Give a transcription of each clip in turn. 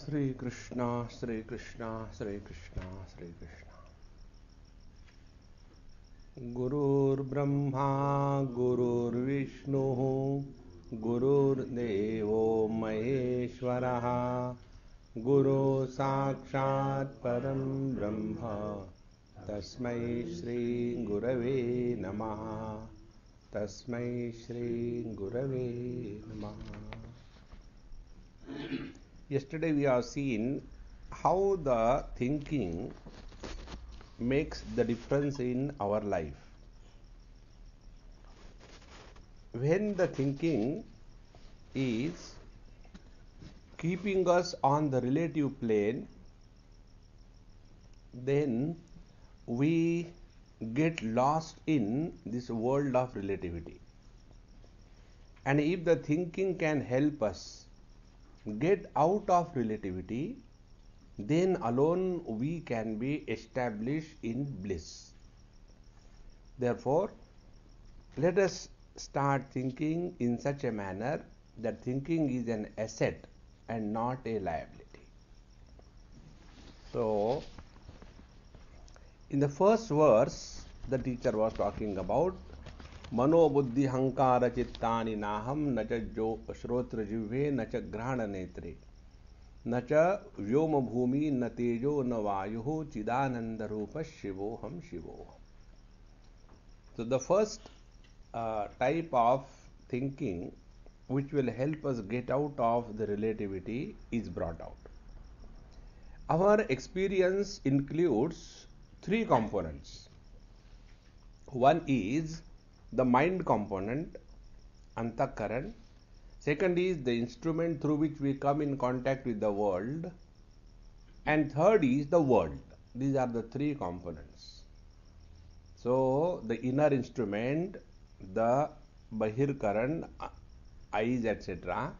Sri Krishna, Sri Krishna, Sri Krishna, Sri Krishna. Gurur Brahma, Gurur Vishnu, Gurur Devo Maheshwaraha, Guru Sakshat Param Brahma, Tasmai Shri Gurave Namaha, Tasmai Shri Gurave Namaha. Yesterday we have seen how the thinking makes the difference in our life. When the thinking is keeping us on the relative plane, then we get lost in this world of relativity. And if the thinking can help us get out of relativity, then alone we can be established in bliss. Therefore, let us start thinking in such a manner that thinking is an asset and not a liability. So, in the first verse, the teacher was talking about Mano buddhi hankara chittani naham nacha shrotra jivhe nacha grahana netre nacha vyoma bhumi na tejo na vayuho chidananda rupa shivoham shivoham. So the first type of thinking which will help us get out of the relativity is brought out. Our experience includes three components. One is the mind component, Antakaran. Second is the instrument through which we come in contact with the world. And third is the world. These are the three components. So, the inner instrument, the Bahirkaran, eyes, etc.,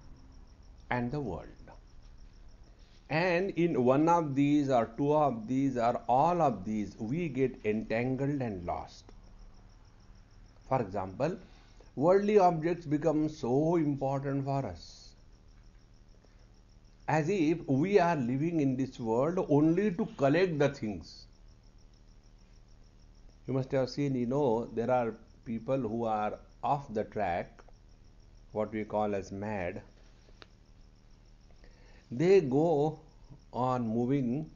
and the world. And in one of these, or two of these, or all of these, we get entangled and lost. For example, worldly objects become so important for us, as if we are living in this world only to collect the things. You must have seen, there are people who are off the track, what we call as mad. They go on moving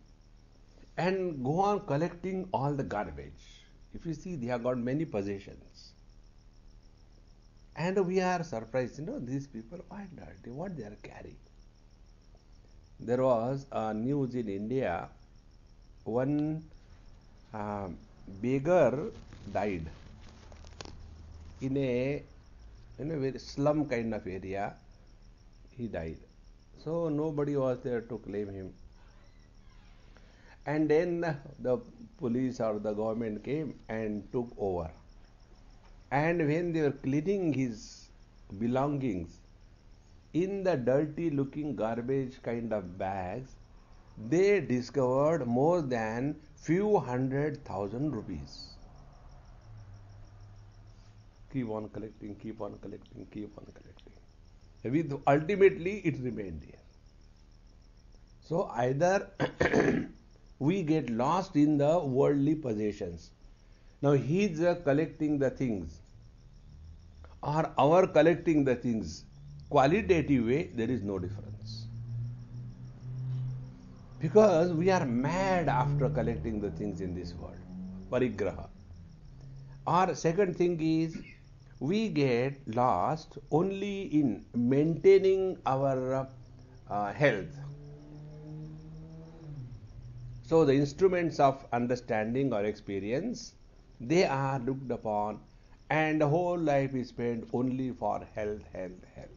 and go on collecting all the garbage. If you see, they have got many possessions. And we are surprised, these people, what they are carrying. There was news in India, one beggar died in a very slum kind of area. He died. So nobody was there to claim him. And then the police or the government came and took over. And when they were cleaning his belongings, in the dirty looking garbage kind of bags, they discovered more than few 100,000 rupees. Keep on collecting, keep on collecting, keep on collecting. Ultimately, it remained there. So either we get lost in the worldly possessions. Now he's collecting the things, or our collecting the things. Qualitative way, there is no difference. Because we are mad after collecting the things in this world. Parigraha. Or second thing is, we get lost only in maintaining our health. So the instruments of understanding or experience, they are looked upon, and the whole life is spent only for health, health, health.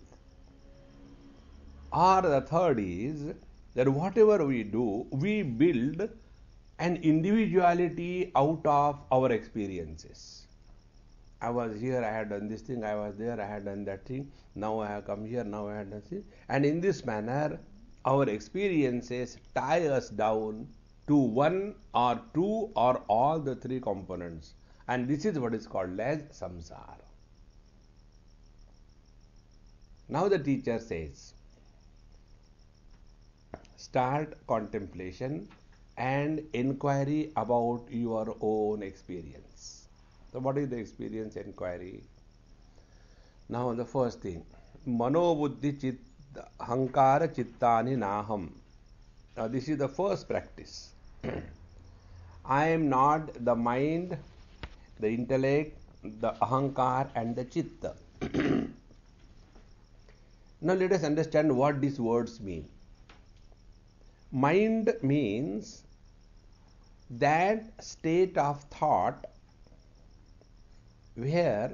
Or the third is that whatever we do, we build an individuality out of our experiences. I was here, I had done this thing, I was there, I had done that thing, now I have come here, now I have done this. And in this manner, our experiences tie us down to one or two or all the three components. And this is what is called as samsara. Now the teacher says, start contemplation and inquiry about your own experience. So what is the experience inquiry? Now the first thing, Mano Buddhi Chit Hankara Chittani Naham. Now this is the first practice. I am not the mind, the intellect, the Ahamkar and the Chitta. Now let us understand what these words mean. Mind means that state of thought where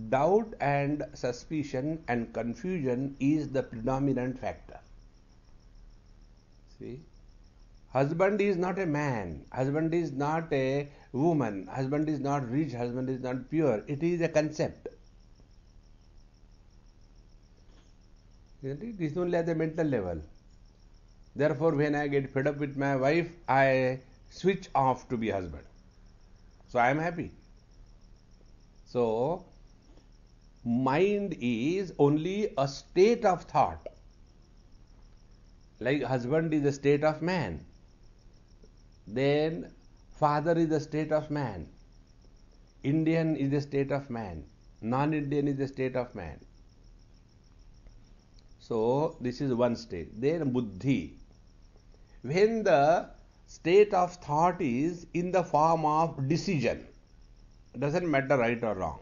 doubt and suspicion and confusion is the predominant factor. See, husband is not a man, husband is not a woman, husband is not rich, husband is not pure. It is a concept. It is only at the mental level. Therefore, when I get fed up with my wife, I switch off to be husband. So I am happy. So, mind is only a state of thought. Like husband is a state of man. Then father is a state of man. Indian is a state of man. Non-Indian is a state of man. So, this is one state. Then buddhi. When the state of thought is in the form of decision, doesn't matter right or wrong,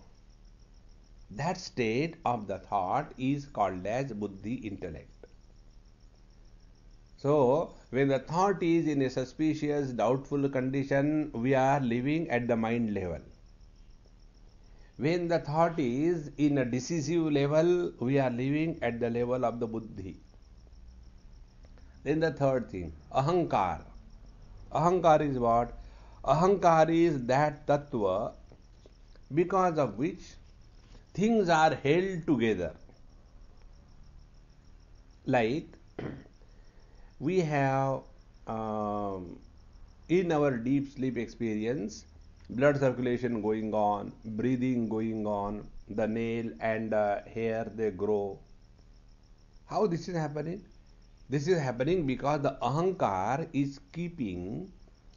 that state of the thought is called as buddhi, intellect. So, when the thought is in a suspicious, doubtful condition, we are living at the mind level. When the thought is in a decisive level, we are living at the level of the buddhi. Then the third thing, ahankar. Ahankar is what? Ahankar is that tattva because of which things are held together. Like we have in our deep sleep experience, blood circulation going on, breathing going on, the nail and hair they grow. How this is happening? This is happening because the ahankar is keeping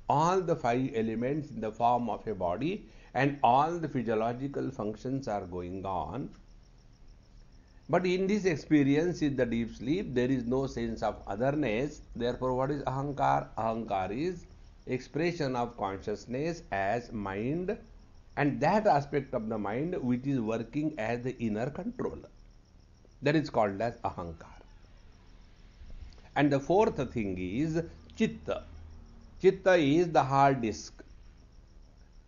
all the five elements in the form of a body and all the physiological functions are going on. But in this experience, in the deep sleep, there is no sense of otherness. Therefore, what is ahankar? Ahankar is expression of consciousness as mind and that aspect of the mind which is working as the inner controller. That is called as ahankar. And the fourth thing is chitta. Chitta is the hard disk,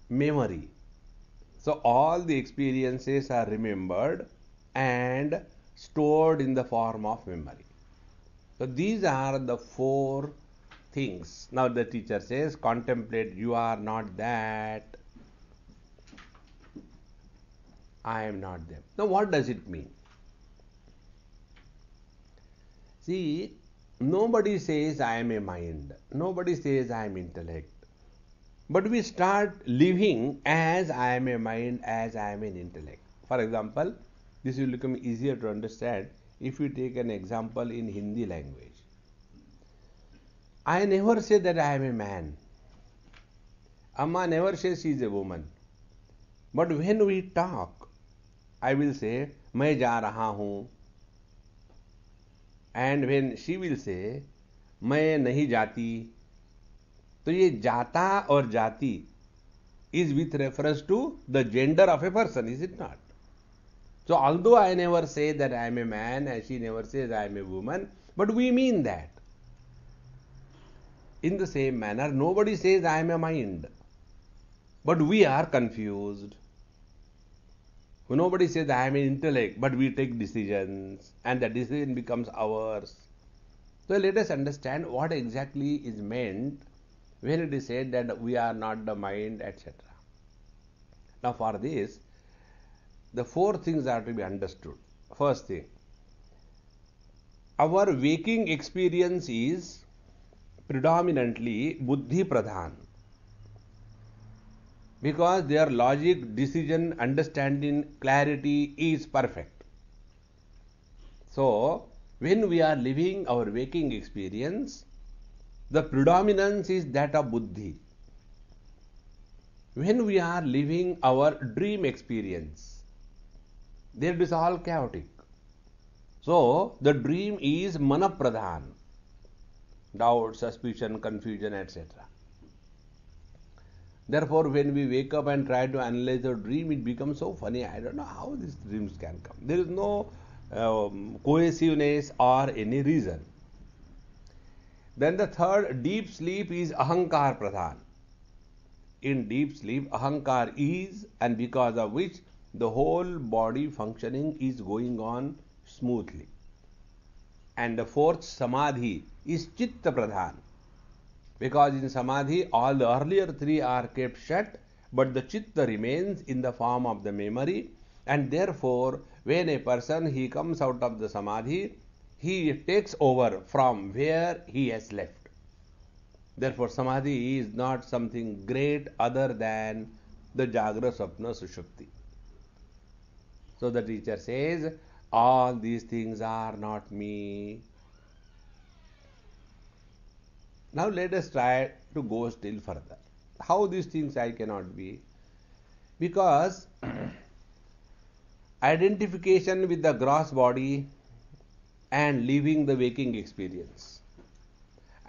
memory. So all the experiences are remembered and stored in the form of memory. So these are the four things. Now the teacher says, contemplate, you are not that, I am not them. Now what does it mean? See, nobody says I am a mind. Nobody says I am intellect. But we start living as I am a mind, as I am an intellect. For example, this will become easier to understand if you take an example in Hindi language. I never say that I am a man. Amma never says she is a woman. But when we talk, I will say, मैं जा रहा हूँ. And when she will say, मैं नहीं जाती. तो ये जाता और जाति is with reference to the gender of a person, is it not? So although I never say that I am a man and she never says I am a woman, but we mean that. In the same manner, nobody says I am a mind, but we are confused. Nobody says I am an intellect, but we take decisions and the decision becomes ours. So let us understand what exactly is meant when it is said that we are not the mind, etc. Now for this, the four things are to be understood. First thing, our waking experience is predominantly buddhi pradhan, because their logic, decision, understanding, clarity is perfect. So When we are living our waking experience, the predominance is that of buddhi. When we are living our dream experience, there it is all chaotic. So, the dream is mana pradhan, doubt, suspicion, confusion, etc. Therefore, when we wake up and try to analyze our dream, it becomes so funny. I don't know how these dreams can come. There is no cohesiveness or any reason. Then the third, deep sleep is Ahamkar pradhan. In deep sleep, Ahamkar is, and because of which the whole body functioning is going on smoothly. And the fourth, Samadhi, is Chitta pradhan. Because in Samadhi, all the earlier three are kept shut, but the Chitta remains in the form of the memory, and therefore, when a person he comes out of the Samadhi, he takes over from where he has left. Therefore, Samadhi is not something great other than the Jagra, Swapna, Sushupti. So the teacher says, all these things are not me. Now let us try to go still further. How these things I cannot be? Because identification with the gross body and living the waking experience,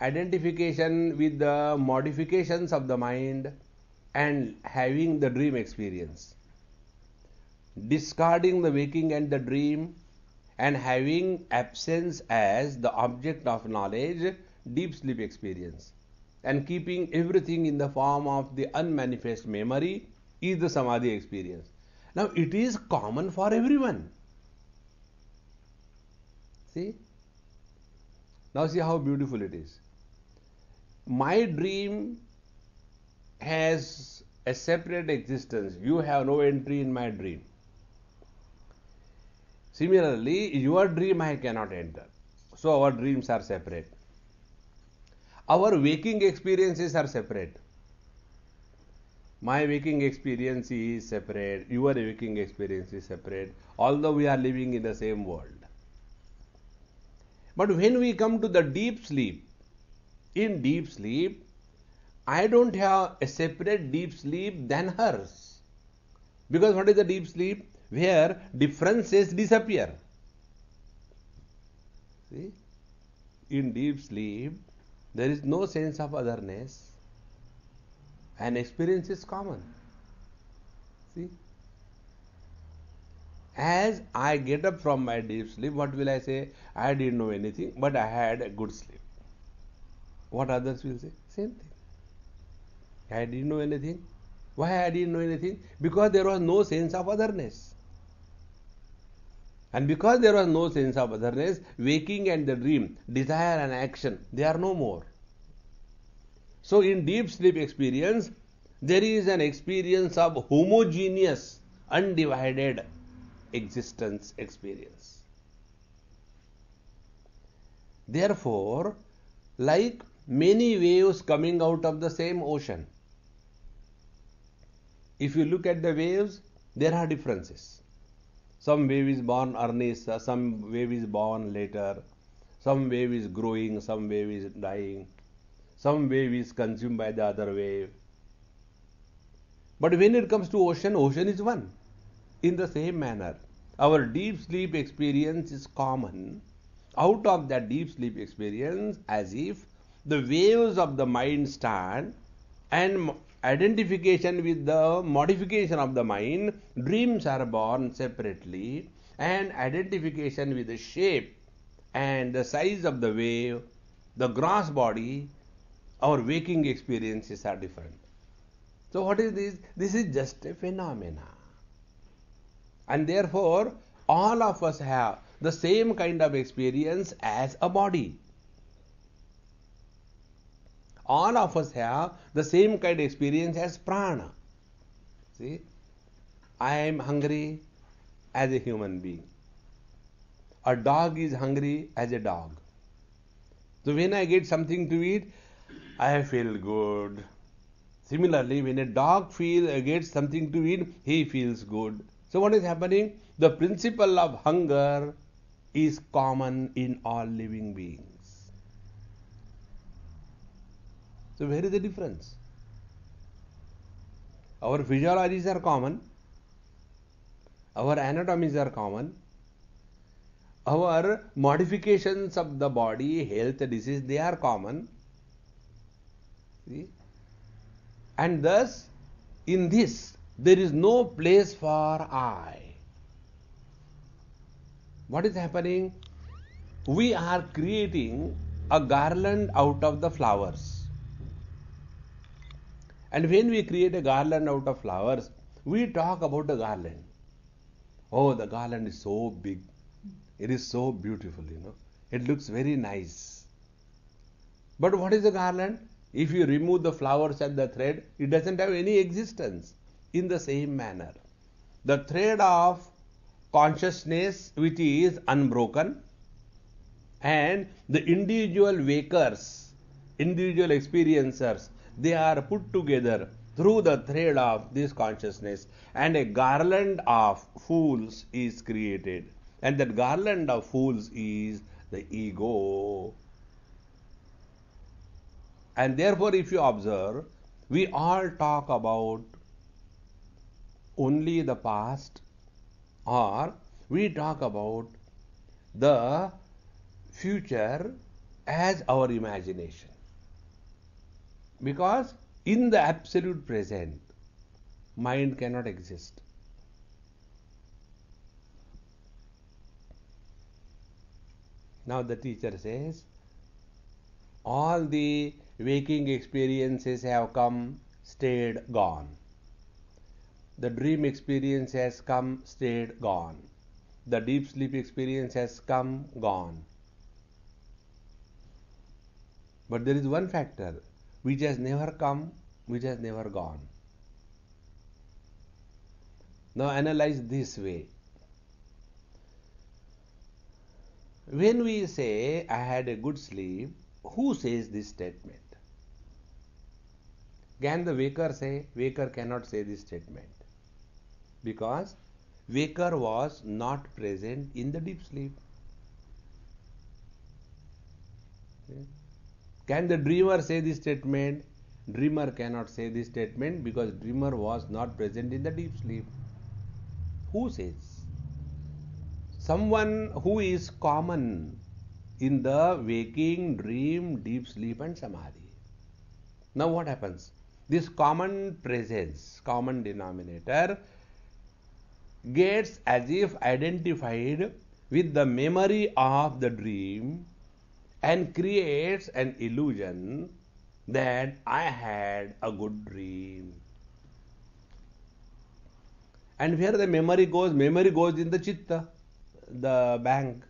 identification with the modifications of the mind and having the dream experience, discarding the waking and the dream and having absence as the object of knowledge, deep sleep experience, and keeping everything in the form of the unmanifest memory is the Samadhi experience. Now it is common for everyone. See? Now see how beautiful it is. My dream has a separate existence. You have no entry in my dream. Similarly, your dream I cannot enter. So our dreams are separate. Our waking experiences are separate. My waking experience is separate. Your waking experience is separate. Although we are living in the same world. But when we come to the deep sleep, in deep sleep, I don't have a separate deep sleep than hers. Because what is the deep sleep? Where differences disappear. See? In deep sleep, there is no sense of otherness and experience is common. See? As I get up from my deep sleep, what will I say? I didn't know anything, but I had a good sleep. What others will say? Same thing. I didn't know anything. Why I didn't know anything? Because there was no sense of otherness. And because there was no sense of otherness, waking and the dream, desire and action, they are no more. So in deep sleep experience, there is an experience of homogeneous, undivided existence experience. Therefore, like many waves coming out of the same ocean, if you look at the waves, there are differences. Some wave is born earnest, some wave is born later, some wave is growing, some wave is dying, some wave is consumed by the other wave. But when it comes to ocean, ocean is one. In the same manner, our deep sleep experience is common. Out of that deep sleep experience, as if the waves of the mind stand and identification with the modification of the mind, dreams are born separately, and identification with the shape and the size of the wave, the gross body, our waking experiences are different. So what is this? This is just a phenomena. And therefore, all of us have the same kind of experience as a body. All of us have the same kind of experience as prana. See, I am hungry as a human being. A dog is hungry as a dog. So when I get something to eat, I feel good. Similarly, when a dog gets something to eat, he feels good. So what is happening? The principle of hunger is common in all living beings. So where is the difference? Our physiologies are common, our anatomies are common, our modifications of the body, health, disease, they are common. See? And thus, in this, there is no place for I. What is happening? We are creating a garland out of the flowers. And when we create a garland out of flowers, we talk about the garland. Oh, the garland is so big. It is so beautiful, It looks very nice. But what is the garland? If you remove the flowers and the thread, it doesn't have any existence. In the same manner, the thread of consciousness which is unbroken and the individual wakers, individual experiencers, they are put together through the thread of this consciousness, and a garland of fools is created. And that garland of fools is the ego. And therefore, if you observe, we all talk about only the past, or we talk about the future as our imagination. Because in the absolute present, mind cannot exist. Now the teacher says, all the waking experiences have come, stayed, gone. The dream experience has come, stayed, gone. The deep sleep experience has come, gone. But there is one factor which has never come, which has never gone. Now analyze this way. When we say, I had a good sleep, who says this statement? Can the waker say? Waker cannot say this statement. Because waker was not present in the deep sleep. Can the dreamer say this statement? Dreamer cannot say this statement because dreamer was not present in the deep sleep. Who says? Someone who is common in the waking, dream, deep sleep and samadhi. Now what happens? This common presence, common denominator, gets as if identified with the memory of the dream and creates an illusion that I had a good dream. And where the memory goes in the chitta, the bank.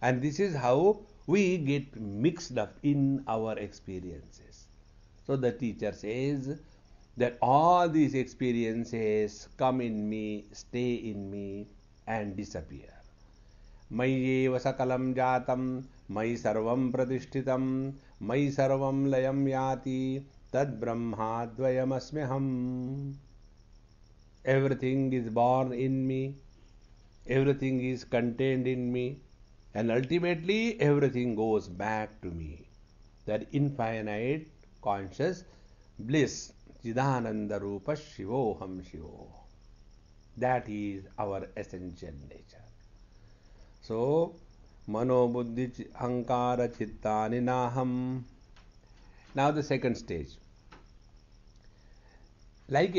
And this is how we get mixed up in our experiences. So the teacher says that all these experiences come in me, stay in me and disappear. Mayeva sakalam jatam, mai sarvam pratishtitam, mai sarvam layam yati, tad brahma dvayam asmiham. Everything is born in me, everything is contained in me, and ultimately everything goes back to me. That infinite conscious bliss, Chidananda Rupa Shivoham Shivo. That is our essential nature. So, Mano Buddhi Ahamkara Chittani Naham. Now the second stage. Like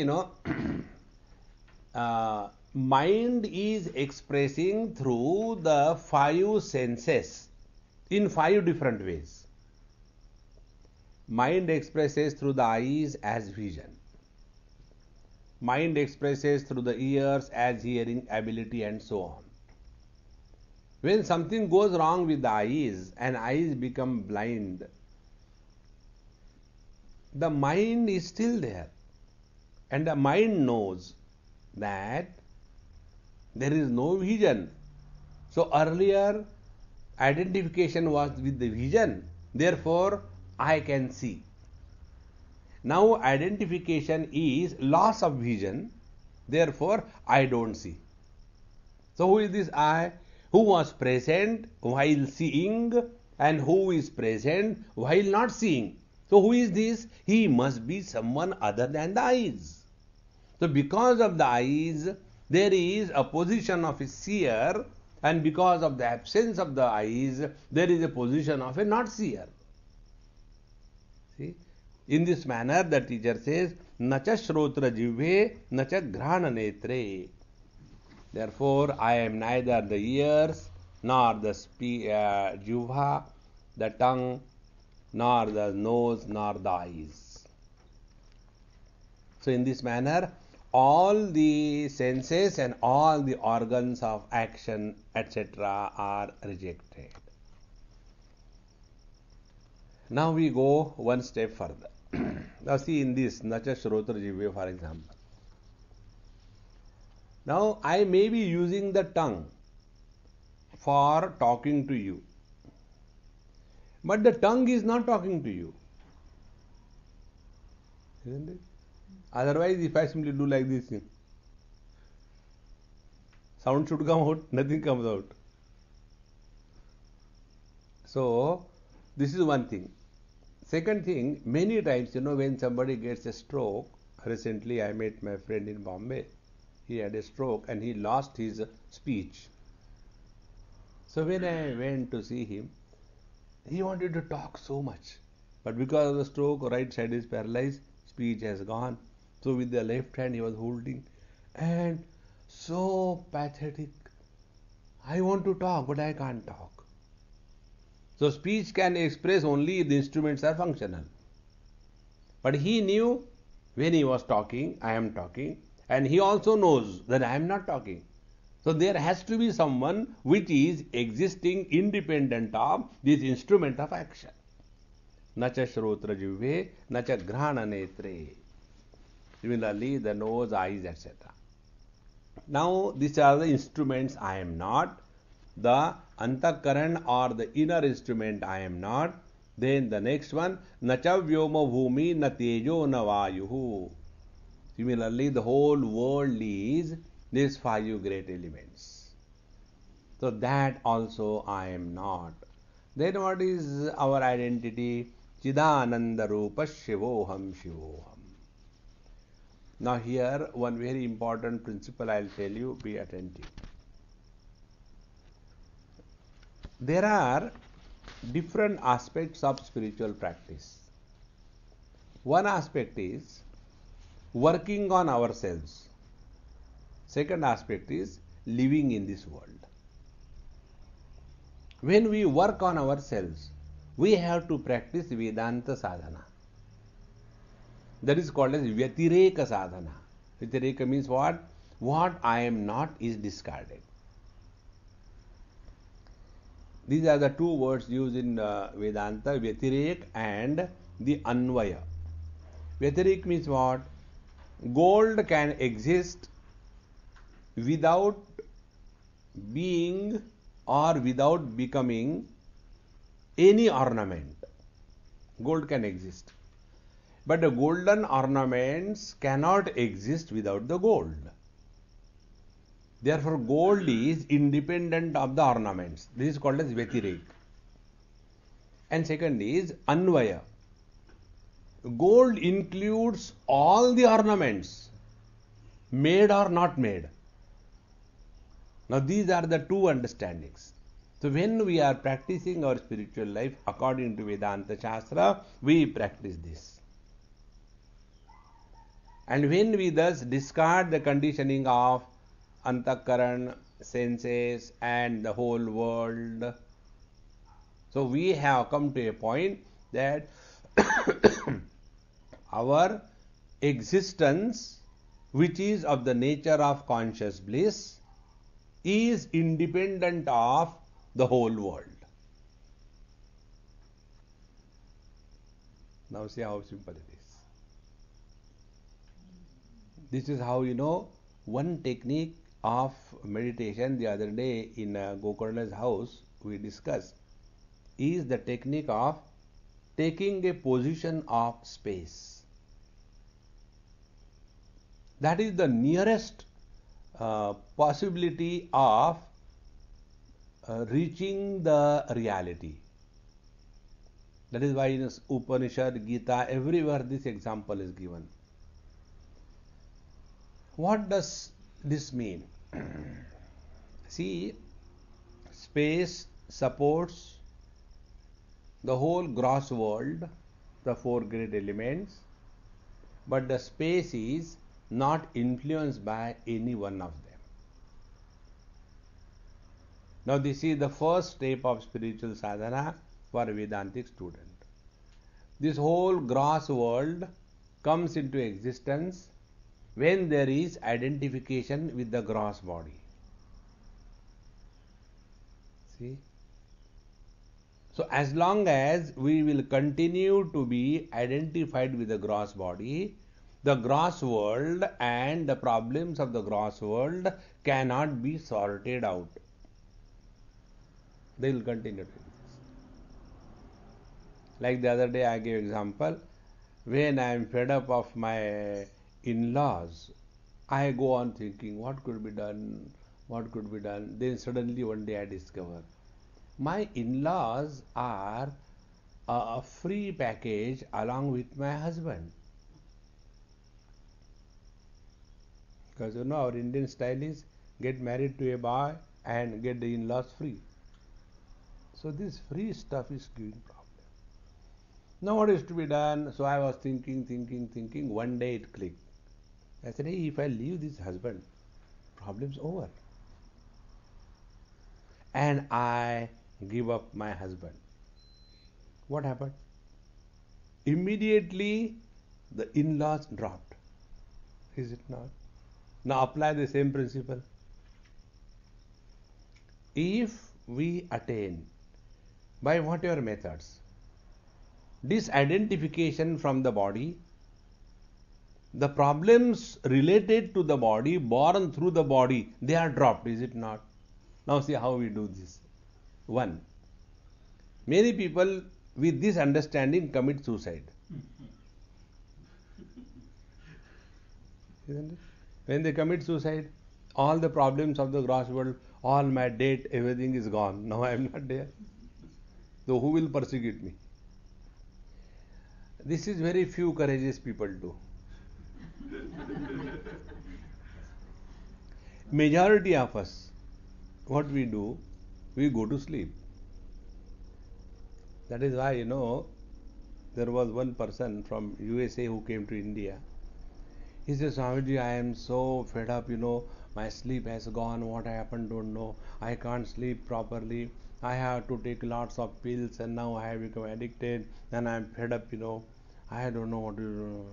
mind is expressing through the five senses in five different ways. Mind expresses through the eyes as vision. Mind expresses through the ears as hearing ability and so on. When something goes wrong with the eyes and eyes become blind, the mind is still there. And the mind knows that there is no vision. So earlier identification was with the vision, therefore I can see. Now identification is loss of vision, therefore I don't see. So who is this I? Who was present while seeing and who is present while not seeing. So who is this? He must be someone other than the eyes. So because of the eyes, there is a position of a seer, and because of the absence of the eyes, there is a position of a not seer. See? In this manner, the teacher says, Nacha shrotra jivve, nacha grana netre. Therefore, I am neither the ears, nor the jivha, the tongue, nor the nose, nor the eyes. So in this manner, all the senses and all the organs of action, etc. are rejected. Now we go one step further. Now see in this, Nacha Shrotra Jivya, for example. Now I may be using the tongue for talking to you, but the tongue is not talking to you. Isn't it? Otherwise, if I simply do like this, sound should come out, nothing comes out. So, this is one thing. Second thing, many times, when somebody gets a stroke, recently I met my friend in Bombay, he had a stroke and he lost his speech. So when I went to see him, he wanted to talk so much. But because of the stroke, right side is paralyzed, speech has gone. So with the left hand he was holding and so pathetic. I want to talk, but I can't talk. So speech can express only if the instruments are functional. But he knew when he was talking, I am talking, and he also knows that I am not talking. So there has to be someone which is existing independent of this instrument of action. Nacha shrotra jivve, nacha grana netre. Similarly, the nose, eyes, etc. Now, these are the instruments I am not. The antakaran or the inner instrument I am not. Then the next one, nacha vyoma bhumi na tejo na vayuhu. Similarly, the whole world is these 5 great elements. So that also I am not. Then what is our identity? Chidananda rupa shivoham shivoham. Now here one very important principle I will tell you, be attentive. There are different aspects of spiritual practice. One aspect is working on ourselves. Second aspect is living in this world. When we work on ourselves, we have to practice Vedanta sadhana. That is called as Vyatireka sadhana. Vyatireka means what? What I am not is discarded. These are the two words used in Vedanta, Vyatirek and the Anvaya. Vyatirek means what? Gold can exist without being or without becoming any ornament. Gold can exist. But the golden ornaments cannot exist without the gold. Therefore, gold is independent of the ornaments. This is called as Vyatirek. And second is Anvaya. Gold includes all the ornaments, made or not made. Now, these are the two understandings. So, when we are practicing our spiritual life according to Vedanta Shastra, we practice this. And when we thus discard the conditioning of antakaran, senses, and the whole world, so we have come to a point that our existence, which is of the nature of conscious bliss, is independent of the whole world. Now see how simple it is. This is how one technique of meditation. The other day in Gokarna's house we discussed is the technique of taking a position of space. That is the nearest possibility of reaching the reality. That is why in Upanishad, Gita, everywhere this example is given. What does this mean? See, space supports the whole gross world, the four great elements, but the space is not influenced by any one of them. Now this is the first step of spiritual sadhana for a Vedantic student. This whole gross world comes into existence when there is identification with the gross body. See? So as long as we will continue to be identified with the gross body, the gross world and the problems of the gross world cannot be sorted out. They will continue to exist. Like the other day I gave example, when I am fed up of my in-laws, I go on thinking what could be done, what could be done. Then suddenly one day I discover my in-laws are a free package along with my husband. Because you know our Indian style is get married to a boy and get the in-laws free. So this free stuff is giving problem. Now what is to be done? So I was thinking. One day it clicked. I said, hey, if I leave this husband, problem's over. And I give up my husband. What happened? Immediately the in-laws dropped. Is it not? Now apply the same principle. If we attain by whatever methods disidentification from the body, the problems related to the body, born through the body, they are dropped, is it not? Now see how we do this. One, many people with this understanding commit suicide. Isn't it? When they commit suicide, all the problems of the gross world, all my debt, everything is gone. Now I am not there. So who will persecute me? This is very few courageous people do. Majority of us, what we do, we go to sleep. That is why, there was one person from USA who came to India. He said, Swamiji, I am so fed up, my sleep has gone, what happened, don't know. I can't sleep properly. I have to take lots of pills and now I have become addicted and I am fed up, I don't know what to do.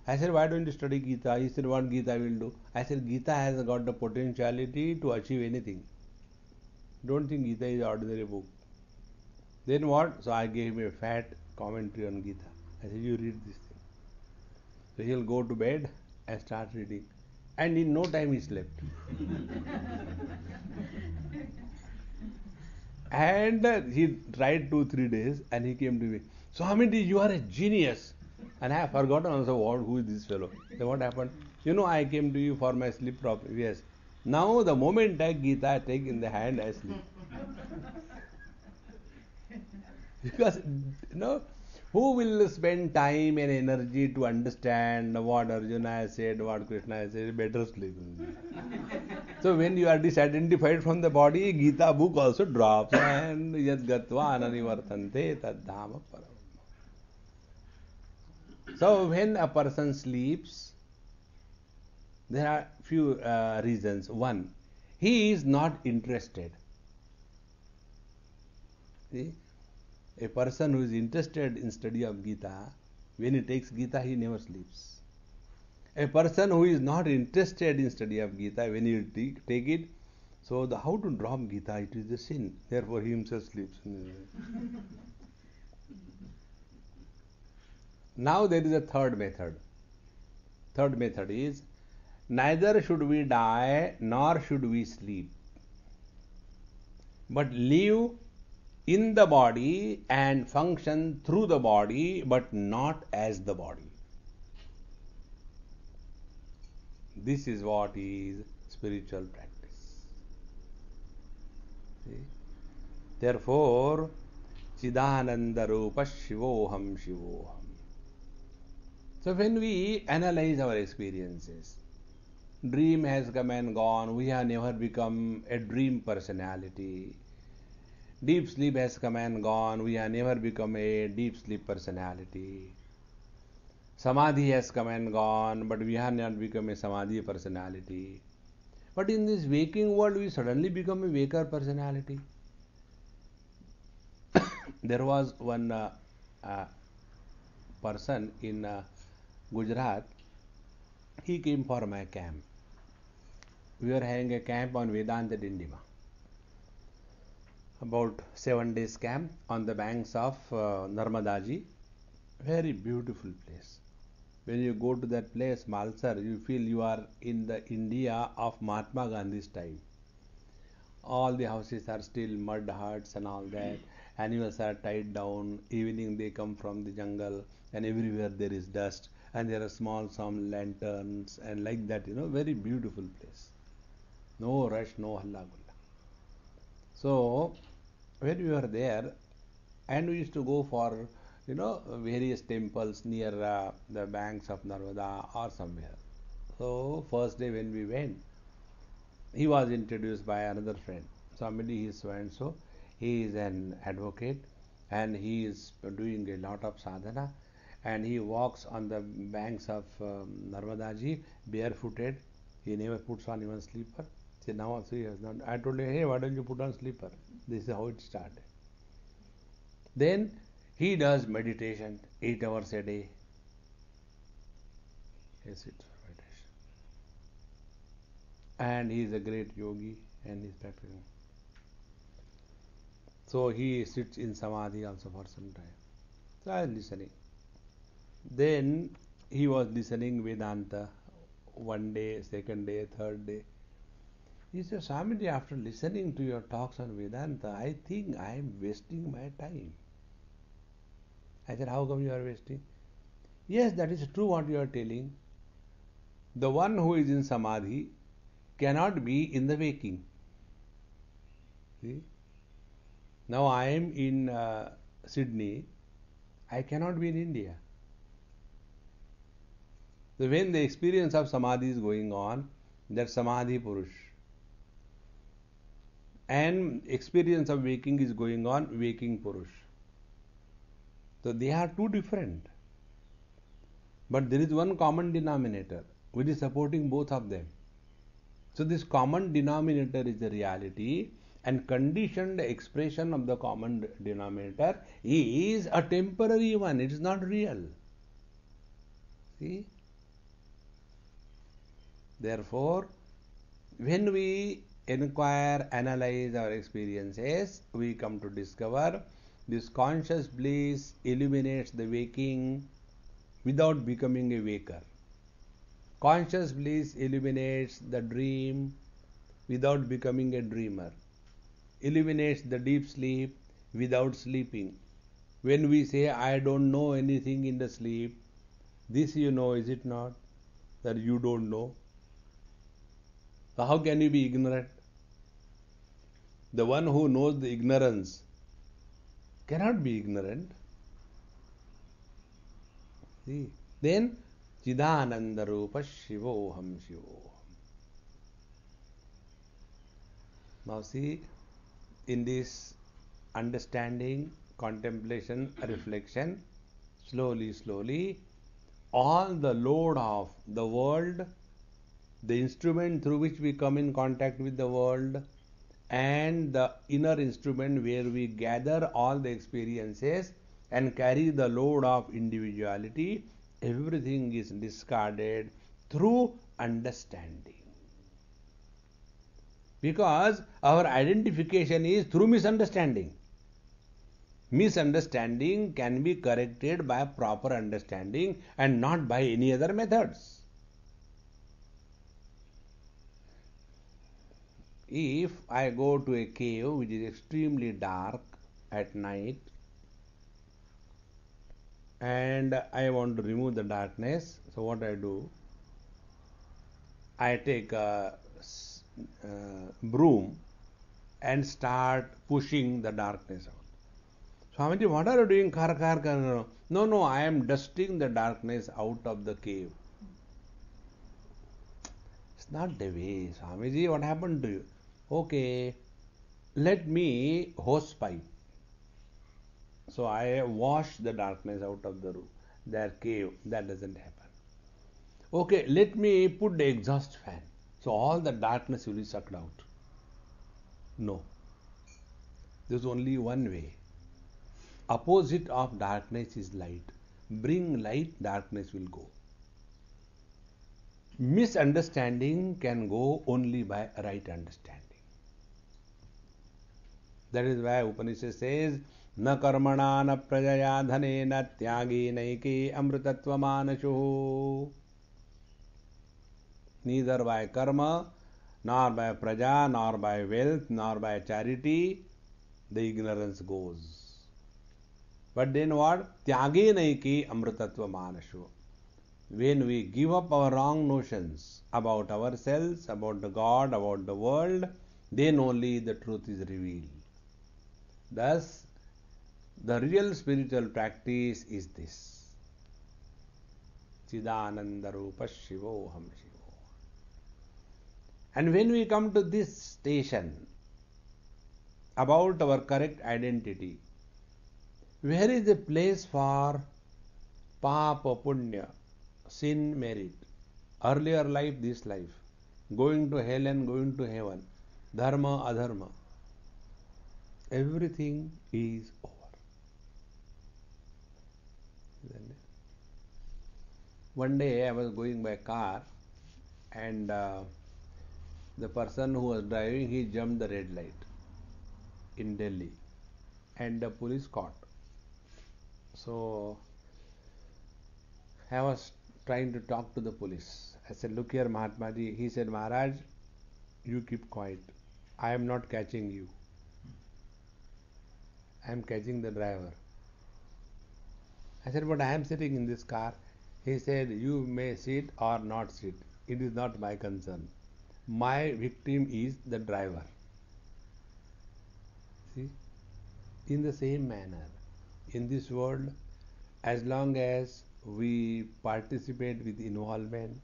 I said, why don't you study Gita? He said, what Gita will do? I said, Gita has got the potentiality to achieve anything. Don't think Gita is an ordinary book. Then what? So I gave him a fat commentary on Gita. I said, you read this thing. So he'll go to bed and start reading. And in no time he slept. And he tried 2-3 days and he came to me. Swamiji, you are a genius. And I have forgotten also who is this fellow. So what happened? I came to you for my sleep problem. Yes. Now the moment I Gita I take in the hand, I sleep. Because, who will spend time and energy to understand what Arjuna has said, what Krishna has said? Better sleep. So when you are disidentified from the body, Gita book also drops. And yad gatva ananivartante tad dhama param. So when a person sleeps, there are few reasons. One, he is not interested. See? A person who is interested in study of Gita, when he takes Gita, he never sleeps. A person who is not interested in study of Gita, when he take it, so how to drop Gita, it is a sin. Therefore he himself sleeps. Now there is a third method. Third method is, neither should we die nor should we sleep, but live in the body and function through the body, but not as the body. This is what is spiritual practice. See? Therefore, Chidananda Rupa Shivoham Shivoham. So when we analyze our experiences, dream has come and gone, we have never become a dream personality. Deep sleep has come and gone, we have never become a deep sleep personality. Samadhi has come and gone, but we have not become a Samadhi personality. But in this waking world, we suddenly become a waker personality. There was one person in Gujarat. He came for my camp. We were having a camp on Vedanta Dindima. About 7 days camp on the banks of Narmadaji. Very beautiful place. When you go to that place, Malsar, you feel you are in the India of Mahatma Gandhi's time. All the houses are still mud huts and all that. Animals are tied down. Evening they come from the jungle, and everywhere there is dust. And there are some lanterns and like that, very beautiful place. No rush, no halla gulla. So when we were there, and we used to go for various temples near the banks of Narmada or somewhere. So first day when we went, he was introduced by another friend. Swamiji is so and so. He is an advocate and he is doing a lot of sadhana, and he walks on the banks of Narmadaji barefooted. He never puts on even slipper. See, now also he has not. I told him, hey, why don't you put on slipper? This is how it started. Then he does meditation 8 hours a day. He sits for meditation. And he is a great yogi and he is practicing. So he sits in samadhi also for some time. So I was listening. Then he was listening Vedanta 1 day, 2nd day, 3rd day. He said, Swamiji, after listening to your talks on Vedanta, I think I am wasting my time. I said, how come you are wasting? Yes, that is true what you are telling. The one who is in samadhi cannot be in the waking. See? Now I am in Sydney. I cannot be in India. So when the experience of samadhi is going on, that samadhi purush. And experience of waking is going on, waking purush. So they are two different. But there is one common denominator which is supporting both of them. So this common denominator is the reality, and conditioned expression of the common denominator is a temporary one. It is not real. See? Therefore, when we inquire, analyze our experiences, we come to discover this conscious bliss illuminates the waking without becoming a waker. Conscious bliss illuminates the dream without becoming a dreamer. Illuminates the deep sleep without sleeping. When we say, I don't know anything in the sleep, this you know, is it not? That you don't know. So how can you be ignorant? The one who knows the ignorance cannot be ignorant. See? Then, Chidananda Rupa Shivoham Shivoham. Now see, in this understanding, contemplation, reflection, slowly, all the load of the world, the instrument through which we come in contact with the world, and the inner instrument where we gather all the experiences and carry the load of individuality, everything is discarded through understanding. Because our identification is through misunderstanding. Misunderstanding can be corrected by proper understanding and not by any other methods. If I go to a cave which is extremely dark at night and I want to remove the darkness, so what I do? I take a broom and start pushing the darkness out. Swamiji, what are you doing? Kar, kar, kar. No, no, no, I am dusting the darkness out of the cave. It's not the way. Swamiji, what happened to you? Okay, let me hose pipe. So I wash the darkness out of the room, their cave. That doesn't happen. Okay, let me put the exhaust fan. So all the darkness will be sucked out. No. There's only one way. Opposite of darkness is light. Bring light, darkness will go. Misunderstanding can go only by right understanding. That is why Upanishad says, Na karmana na prajaya dhane na tyagi naike amritatva manashu. Neither by karma, nor by praja, nor by wealth, nor by charity, the ignorance goes. But then what? Tyage naiki amritatva manashu. When we give up our wrong notions about ourselves, about the God, about the world, then only the truth is revealed. Thus, the real spiritual practice is this. Chidananda Rupa Shivoham Shivo. And when we come to this station about our correct identity, where is the place for Papa Punya, sin, merit, earlier life, this life, going to hell and going to heaven, dharma, adharma, everything is over. One day I was going by car and the person who was driving, he jumped the red light in Delhi and the police caught. So I was trying to talk to the police. I said, look here Mahatma Ji. He said, Maharaj, you keep quiet. I am not catching you. I am catching the driver. I said, but I am sitting in this car. He said, you may sit or not sit. It is not my concern. My victim is the driver. See? In the same manner, in this world, as long as we participate with involvement,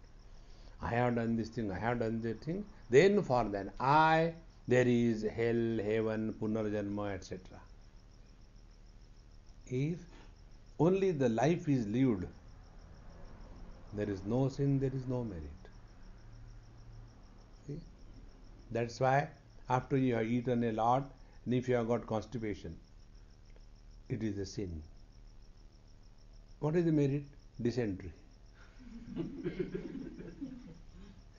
I have done this thing, I have done that thing, then for then there is hell, heaven, punarjanma, etc. If only the life is lived, there is no sin, there is no merit. See? That's why after you have eaten a lot, and if you have got constipation, it is a sin. What is the merit? Dysentery.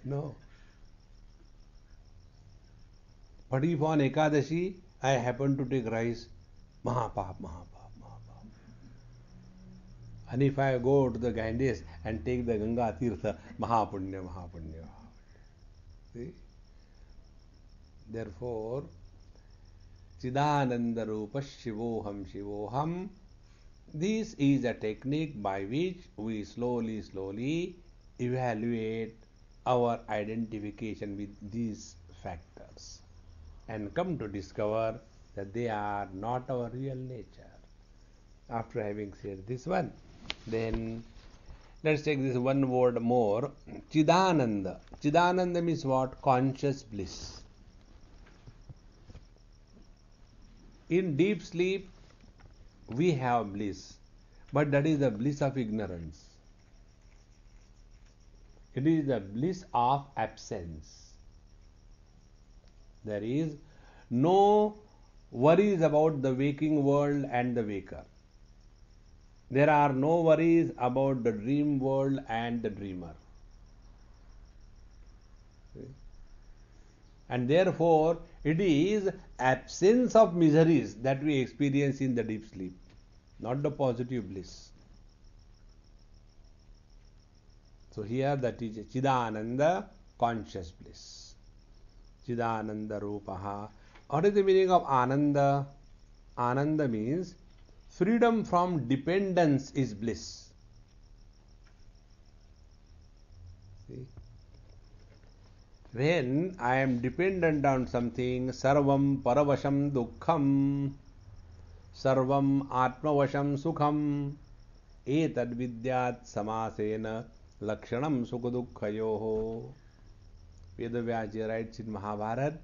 No. But if on Ekadashi I happen to take rice, Mahapap. And if I go to the Ganges and take the Ganga Tirtha, Mahapunya. See? Therefore, Chidananda Rupa Shivoham. This is a technique by which we slowly evaluate our identification with these factors and come to discover that they are not our real nature. After having said this one, then let's take this one word more. Chidananda. Chidananda means what? Conscious bliss. In deep sleep, we have bliss, but that is the bliss of ignorance. It is the bliss of absence. There is no worries about the waking world and the waker. There are no worries about the dream world and the dreamer. And therefore, it is absence of miseries that we experience in the deep sleep, not the positive bliss. So here that is Chidananda, conscious bliss. Chidananda Rupaha. What is the meaning of Ananda? Ananda means freedom from dependence is bliss. See? When I am dependent on something, sarvam paravasham dukkham, sarvam atmavasham sukham, etad vidyat samasena lakshanam sukha dukkhayoho. Vedavyas writes in Mahabharata,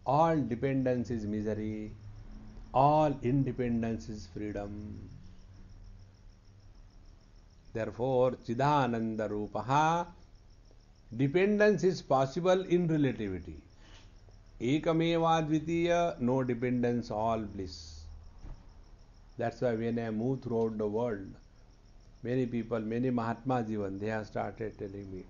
all dependence is misery, all independence is freedom. Therefore, Chidananda Rupaha, dependence is possible in relativity. Ekameva dvitiya, no dependence, all bliss. That's why when I move throughout the world, many people, many Mahatmas even, they have started telling me,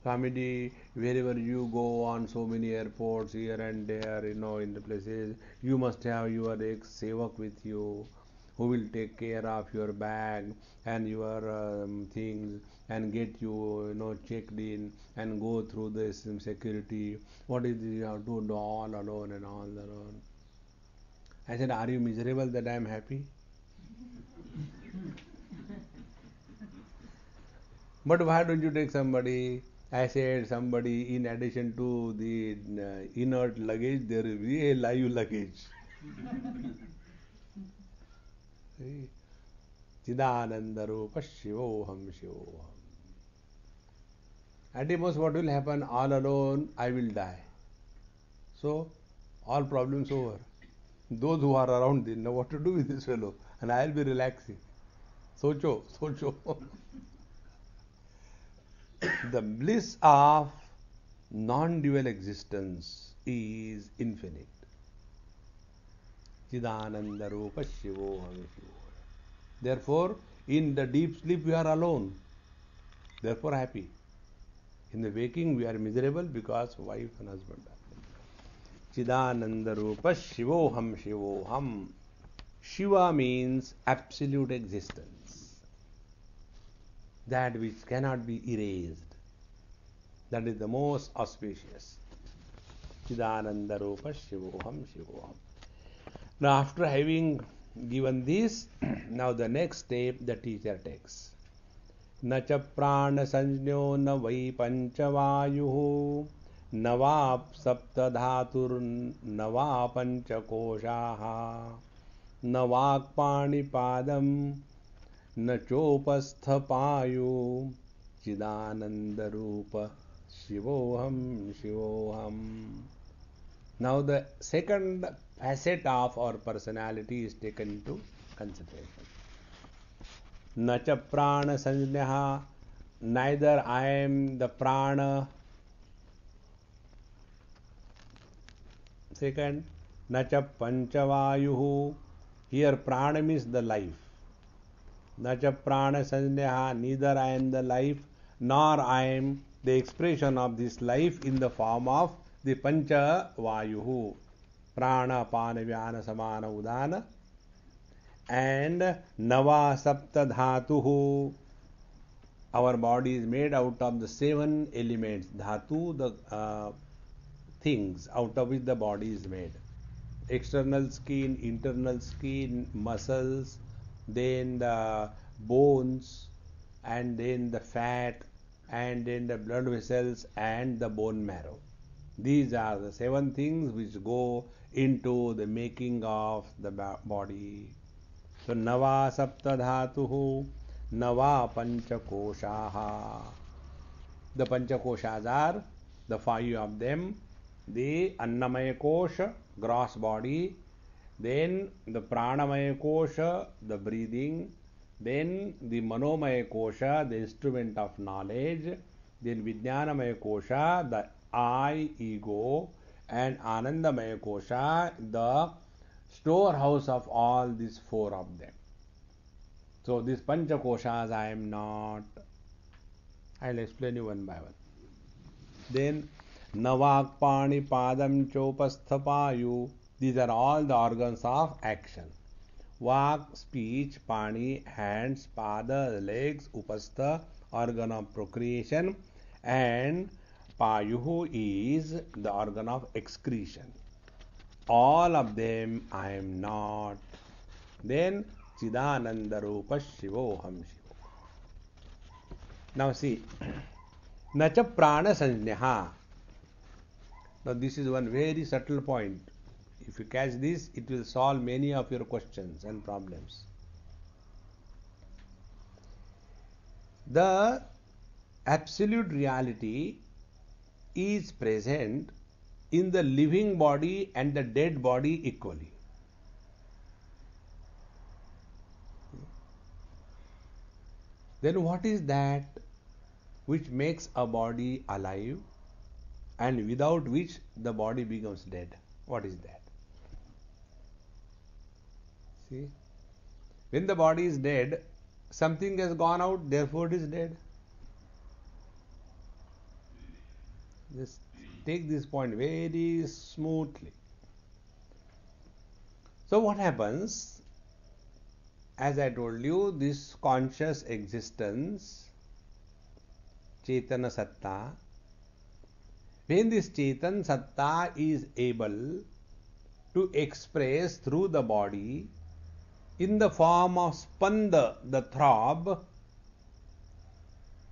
Swamiji, wherever you go on so many airports here and there, in the places, you must have your ex-sevak with you, who will take care of your bag and your things and get you, checked in and go through this security. What is this you have to do all alone and all alone? I said, are you miserable that I am happy? But why don't you take somebody? I said, somebody in addition to the inert luggage, there will be a live luggage. Chidananda Rupa Shivoham Shivoham. At the most, what will happen? All alone, I will die. So, all problems over. Those who are around, they know what to do with this fellow, and I will be relaxing. Socho. The bliss of non-dual existence is infinite. Chidananda Rupa Shivoham Shivoham. Therefore, in the deep sleep we are alone. Therefore happy. In the waking we are miserable because wife and husband are. Chidananda Rupa Shivoham Shivoham. Shiva means absolute existence. That which cannot be erased. That is the most auspicious. Chidananda Rupa Shivoham Shivoham. Now after having given this, now the next step the teacher takes. Na cha prana sanjno na vai panchavayuhu na va sapta dhatur na va panchakoshaha na vakpani padam na chopastha payu chidananda rupa shivoham shivoham. Now the second facet of our personality is taken into consideration. Nacha prana sanjnaha, neither I am the prana. Second, nacha panchavayuhu, here prana means the life. Nacha prana sanjnaha, neither I am the life, nor I am the expression of this life in the form of the pancha vayuhu. Prana, Pana, Vyana, Samana, Udana, and Nava Sapta Dhatuhu. Our body is made out of the 7 elements. Dhatu, the things out of which the body is made. External skin, internal skin, muscles, then the bones, and then the fat, and then the blood vessels and the bone marrow. These are the 7 things which go into the making of the body. So, Nava Sapta Dhatuhu, Nava Panchakoshaha. The Panchakoshas are the 5 of them. The Annamaya Kosha, gross body. Then the Pranamaya Kosha, the breathing. Then the Manomaya Kosha, the instrument of knowledge. Then Vijnanamaya Kosha, the I, ego, and Anandamaya Kosha, the storehouse of all these 4 of them. So these Pancha Koshas I am not. I will explain you one by one. Then Navakpani Padam Chopasthapayu. These are all the organs of action. Vak, speech, Pani, hands, Pada, legs, Upastha, organ of procreation, and Payuhu is the organ of excretion. All of them I am not. Then Chidananda Rupa Shivoham Shivoham. Now see, Nacha Prana Sanjnaha. Now this is one very subtle point. If you catch this, it will solve many of your questions and problems. The absolute reality is present in the living body and the dead body equally. Then what is that which makes a body alive and without which the body becomes dead? What is that? See? When the body is dead, something has gone out, therefore it is dead. Just take this point very smoothly. So what happens? As I told you, this conscious existence, Chetana Satta, when this Chetan Satta is able to express through the body in the form of spanda, the throb,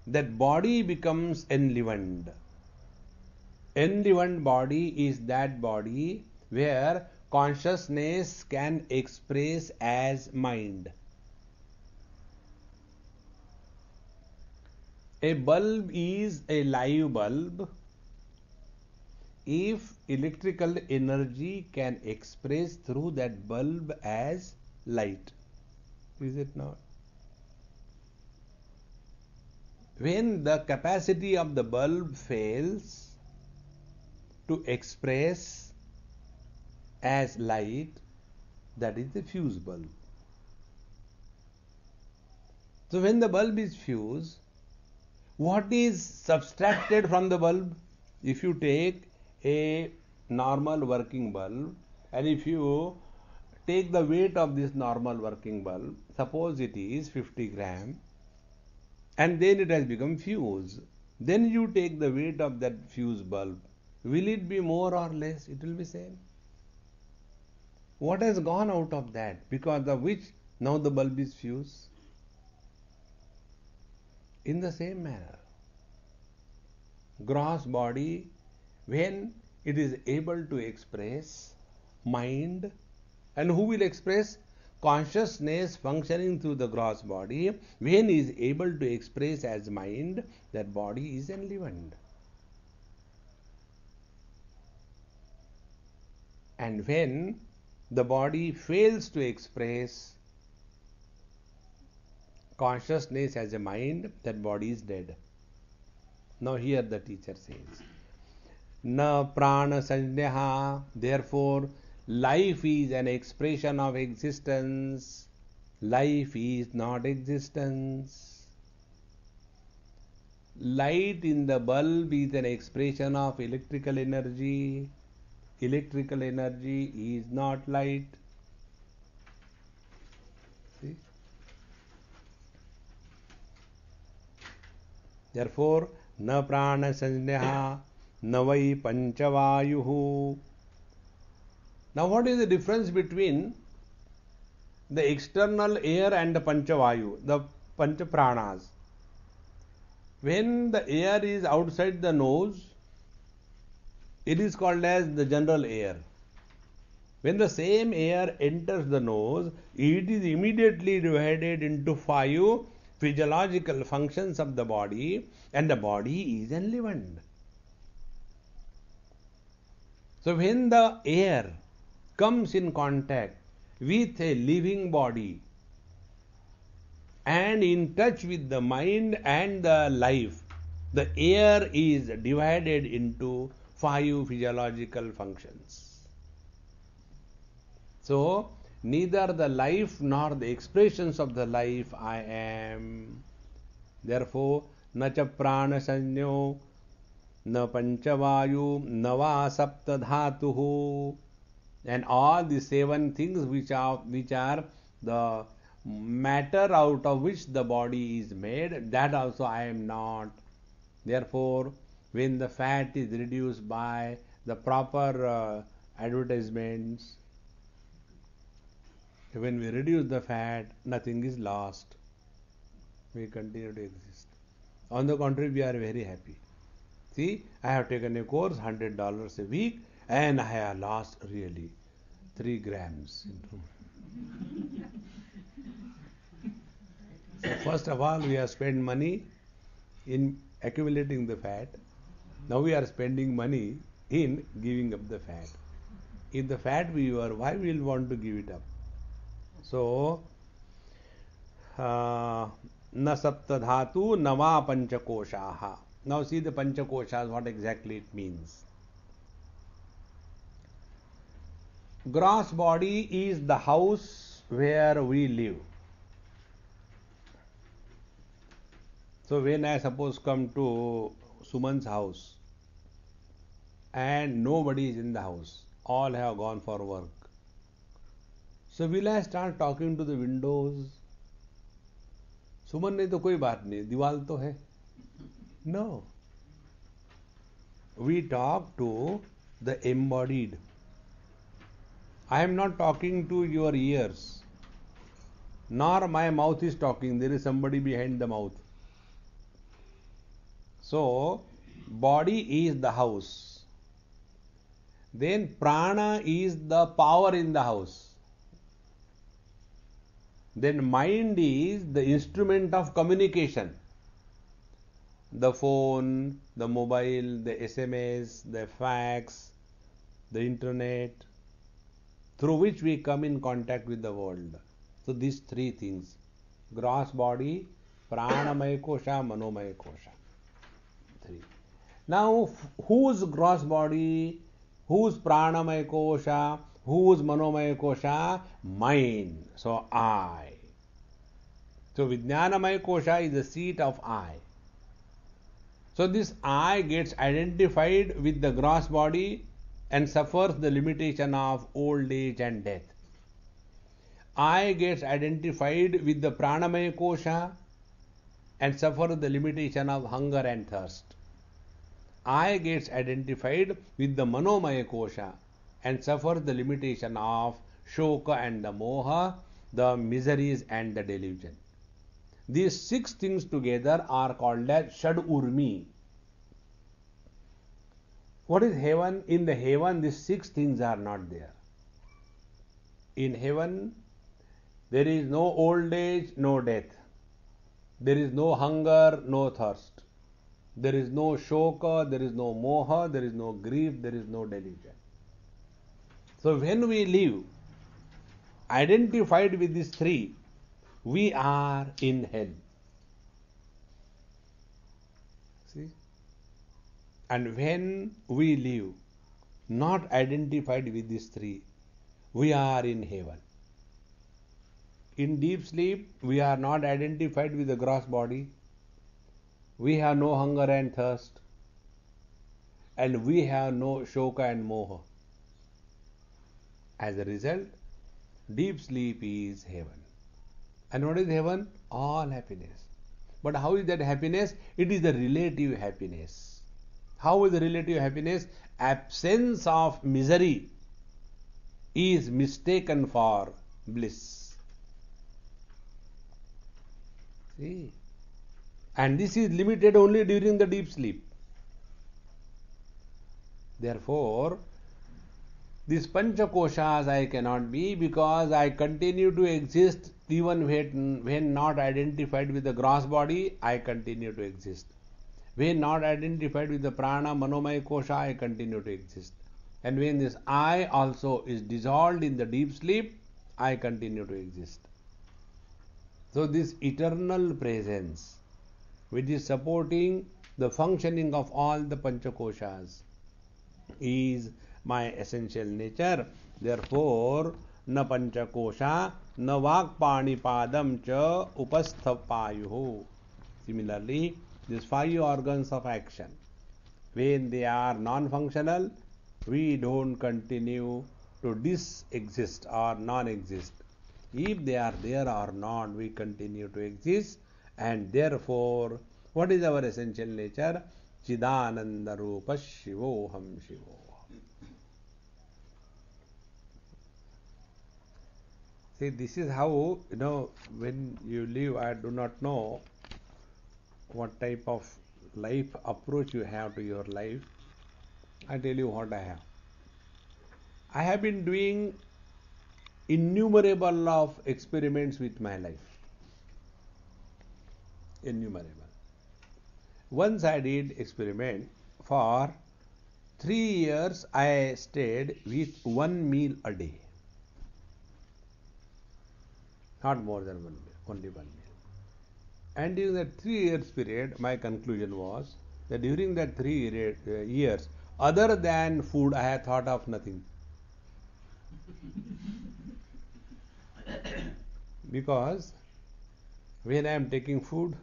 that body becomes enlivened. Enlivened body is that body where consciousness can express as mind. A bulb is a live bulb if electrical energy can express through that bulb as light. Is it not? When the capacity of the bulb fails to express as light, that is the fuse bulb. So when the bulb is fused, what is subtracted from the bulb? If you take a normal working bulb and if you take the weight of this normal working bulb, suppose it is 50 gram, and then it has become fused, then you take the weight of that fuse bulb, will it be more or less? It will be same. What has gone out of that, because of which now the bulb is fused? In the same manner, gross body, when it is able to express mind, and who will express? Consciousness functioning through the gross body, when is able to express as mind, that body is enlivened. And when the body fails to express consciousness as a mind, that body is dead. Now here the teacher says, Na prana sanjnaha, therefore life is an expression of existence. Life is not existence. Light in the bulb is an expression of electrical energy. Electrical energy is not light. See? Therefore, na prana sanjnaha, na vai panchavayuhu. Now, what is the difference between the external air and the panchavayu, the panchapranas? When the air is outside the nose, it is called as the general air. When the same air enters the nose, it is immediately divided into 5 physiological functions of the body, and the body is enlivened. So when the air comes in contact with a living body and in touch with the mind and the life, the air is divided into 5 physiological functions. So, neither the life nor the expressions of the life I am. Therefore, na cha prana sanyo, na panchavayu, na va sapta dhatuhu. And all the 7 things which are the matter out of which the body is made, that also I am not. Therefore, when the fat is reduced by the proper advertisements, when we reduce the fat, nothing is lost. We continue to exist. On the contrary, we are very happy. See, I have taken a course, $100 a week, and I have lost really 3 grams. So first of all, we have spent money in accumulating the fat. Now we are spending money in giving up the fat. If the fat we were, why we will want to give it up? So, na sapta dhatu nama panchakoshaha. Now see the panchakoshas, what exactly it means. Gross body is the house where we live. So when I suppose come to Suman's house and nobody is in the house, all have gone for work. So will I start talking to the windows? सुमन नहीं तो कोई बात नहीं, दीवार तो है. No. We talk to the embodied. I am not talking to your ears, nor my mouth is talking. There is somebody behind the mouth. So, body is the house. Then prana is the power in the house. Then mind is the instrument of communication. The phone, the mobile, the SMS, the fax, the internet, through which we come in contact with the world. So these 3 things: gross body, pranamaya kosha, manomaya kosha. 3. Now, whose gross body, whose pranamaya kosha, whose manomaya kosha? Mind. So I. So Vijnanamaya kosha is the seat of I. So this I gets identified with the gross body and suffers the limitation of old age and death. I gets identified with the pranamaya kosha and suffers the limitation of hunger and thirst. I gets identified with the manomaya kosha and suffers the limitation of shoka and the moha, the miseries and the delusion. These 6 things together are called as Shad Urmi. What is heaven? In the heaven, these 6 things are not there. In heaven, there is no old age, no death. There is no hunger, no thirst. There is no shoka, there is no moha, there is no grief, there is no delusion. So when we live identified with these 3, we are in hell. See? And when we live not identified with these 3, we are in heaven. In deep sleep, we are not identified with the gross body. We have no hunger and thirst. And we have no shoka and moha. As a result, deep sleep is heaven. And what is heaven? All happiness. But how is that happiness? It is the relative happiness. How is the relative happiness? Absence of misery is mistaken for bliss. See? And this is limited only during the deep sleep. Therefore, these panchakoshas I cannot be, because I continue to exist even when not identified with the gross body, I continue to exist. When not identified with the prana, manomaya kosha, I continue to exist. And when this I also is dissolved in the deep sleep, I continue to exist. So this eternal presence, which is supporting the functioning of all the panchakoshas, is my essential nature. Therefore, na panchakosha, na vakpanipadam cha upasthapayuhu. Similarly, these 5 organs of action, when they are non-functional, we don't continue to dis-exist or non-exist. If they are there or not, we continue to exist. And therefore, what is our essential nature? Chidananda Rupa Shivoham Shivoham. See, this is how, when you live, I do not know what type of life approach you have to your life, I tell you what I have. I have been doing innumerable of experiments with my life. Innumerable. Once I did experiment for 3 years. I stayed with one meal a day, not more than one meal, only one meal. And during that 3 years period, my conclusion was that during that 3 years, other than food, I had thought of nothing. Because when I am taking food,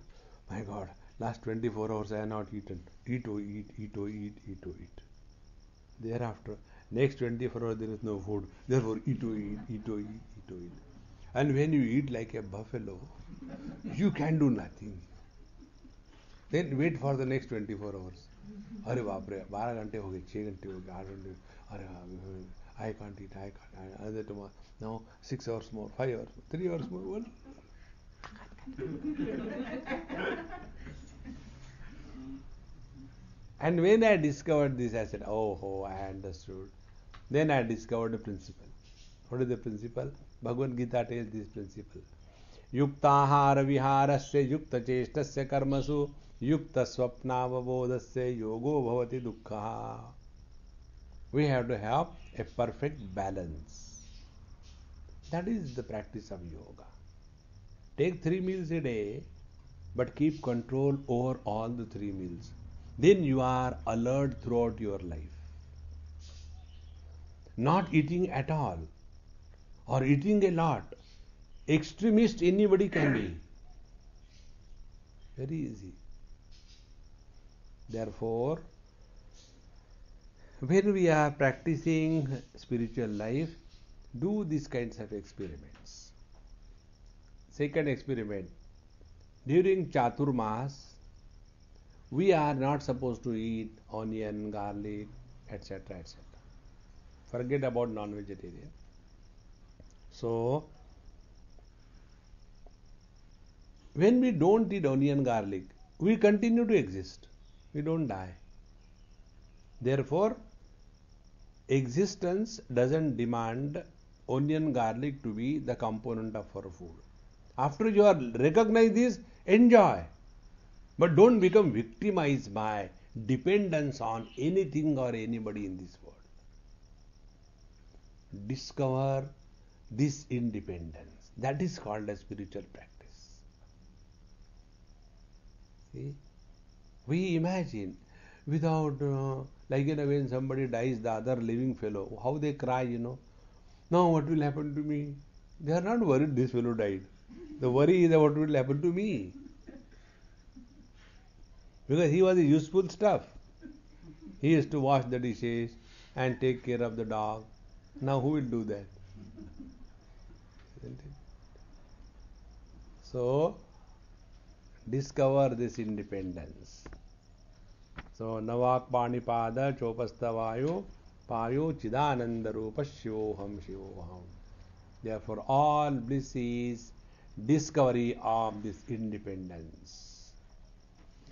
my God, last 24 hours I have not eaten. Eat, oh, eat, eat, oh, eat, eat, oh, eat. Thereafter, next 24 hours there is no food. Therefore, eat, oh, eat, eat, oh, eat, eat, oh, eat. And when you eat like a buffalo, you can do nothing. Then wait for the next 24 hours. अरे बाप रे 12 घंटे हो गए 6 घंटे हो गए 8 घंटे अरे I can't eat another tomorrow now 6 hours more 5 hours 3 hours more well. And when I discovered this, I said, oh, I understood. Then I discovered the principle. What is the principle? Bhagavad-Gita tells this principle. Yuktahara viharasya yukta cheshtasya karmasu yukta swapnavabodhasya yogo bhavati dukkha. We have to have a perfect balance. That is the practice of yoga. Take 3 meals a day, but keep control over all the 3 meals. Then you are alert throughout your life. Not eating at all or eating a lot. Extremist anybody can be. Very easy. Therefore, when we are practicing spiritual life, do these kinds of experiments. Second experiment. During Chaturmas, we are not supposed to eat onion, garlic, etc. etc. Forget about non-vegetarian. So, when we don't eat onion, garlic, we continue to exist. We don't die. Therefore, existence doesn't demand onion, garlic to be the component of our food. After you are recognize this, enjoy. But don't become victimized by dependence on anything or anybody in this world. Discover this independence. That is called a spiritual practice. See? We imagine without, when somebody dies, the other living fellow, how they cry, Now what will happen to me? They are not worried this fellow died. The worry is what will happen to me. Because he was a useful stuff. He used to wash the dishes and take care of the dog. Now who will do that? Isn't it? So, discover this independence. So, Navak Panipada Chopastavayo Payo Chidananda Rupa Shivoham Shivoham. Therefore, all bliss is discovery of this independence.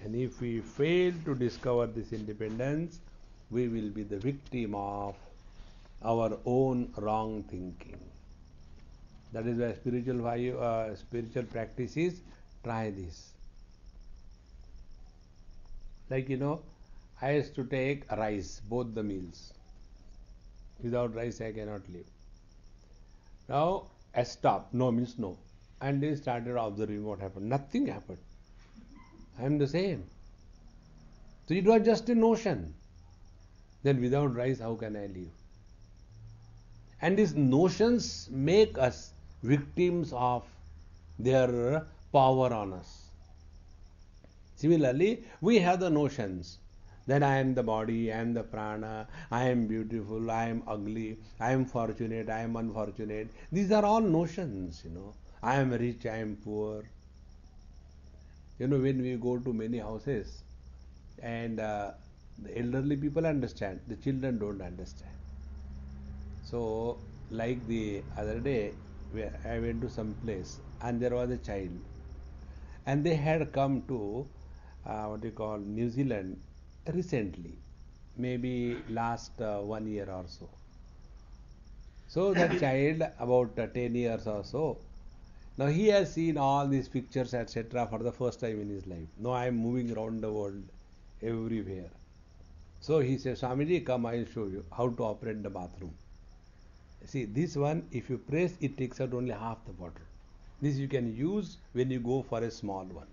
And if we fail to discover this independence, we will be the victim of our own wrong thinking. That is why spiritual practices, try this. I used to take rice, both the meals. Without rice I cannot live. Now I stopped. No means no. And they started observing what happened. Nothing happened. I am the same. So it was just a notion. Then without rice, how can I live? And these notions make us victims of their power on us. Similarly, we have the notions that I am the body, I am the prana, I am beautiful, I am ugly, I am fortunate, I am unfortunate. These are all notions, I am rich, I am poor. When we go to many houses and the elderly people understand, the children don't understand. So, like the other day, I went to some place and there was a child and they had come to what you call New Zealand recently, maybe last 1 year or so. So that child, about 10 years or so, now he has seen all these pictures, etc., for the first time in his life. Now I am moving around the world everywhere. So he says, Swamiji, come, I will show you how to operate the bathroom. See, this one, if you press, it takes out only half the water. This you can use when you go for a small one.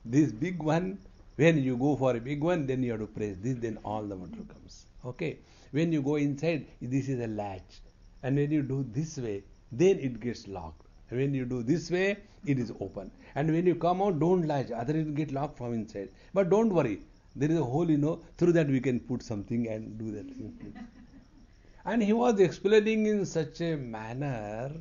This big one, when you go for a big one, then you have to press this, then all the water comes. Okay. When you go inside, this is a latch. And when you do this way, then it gets locked. And when you do this way, it is open. And when you come out, don't latch, otherwise it will get locked from inside. But don't worry, there is a hole, through that we can put something and do that. And he was explaining in such a manner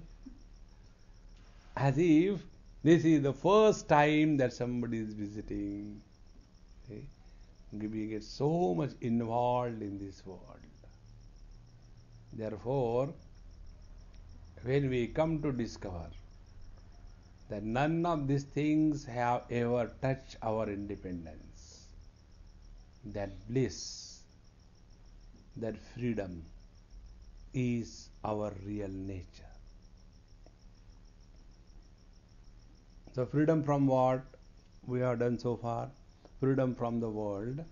as if this is the first time that somebody is visiting. Okay? We get so much involved in this world. Therefore, when we come to discover that none of these things have ever touched our independence, that bliss, that freedom is our real nature. So freedom from what we have done so far? Freedom from the world,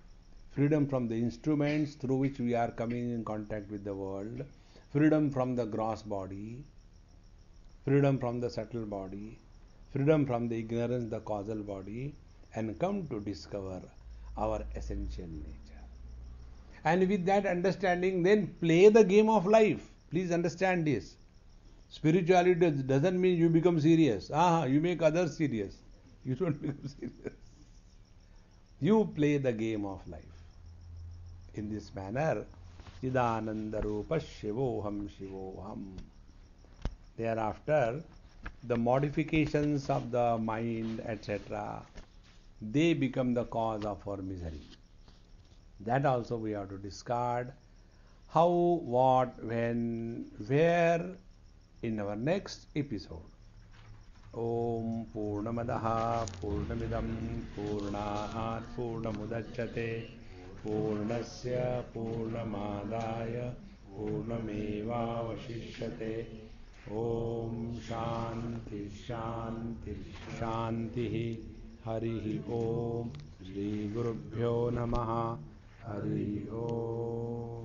freedom from the instruments through which we are coming in contact with the world, freedom from the gross body, freedom from the subtle body, freedom from the ignorance, the causal body, and come to discover our essential nature. And with that understanding, then play the game of life. Please understand this. Spirituality doesn't mean you become serious. You make others serious. You don't become serious. You play the game of life. In this manner, Chidananda Rupa Shivoham Shivoham. Thereafter, the modifications of the mind, etc., they become the cause of our misery. That also we have to discard. How, what, when, where, in our next episode. Om Purnamadaha Purnamidam Purnaat Purnamudachyate Purnasya Purnamadaya Purnamevavashishyate. Om Shanti Shanti Shanti. Harihi Om. Shri Gurubhyo Namaha. Harihi Om.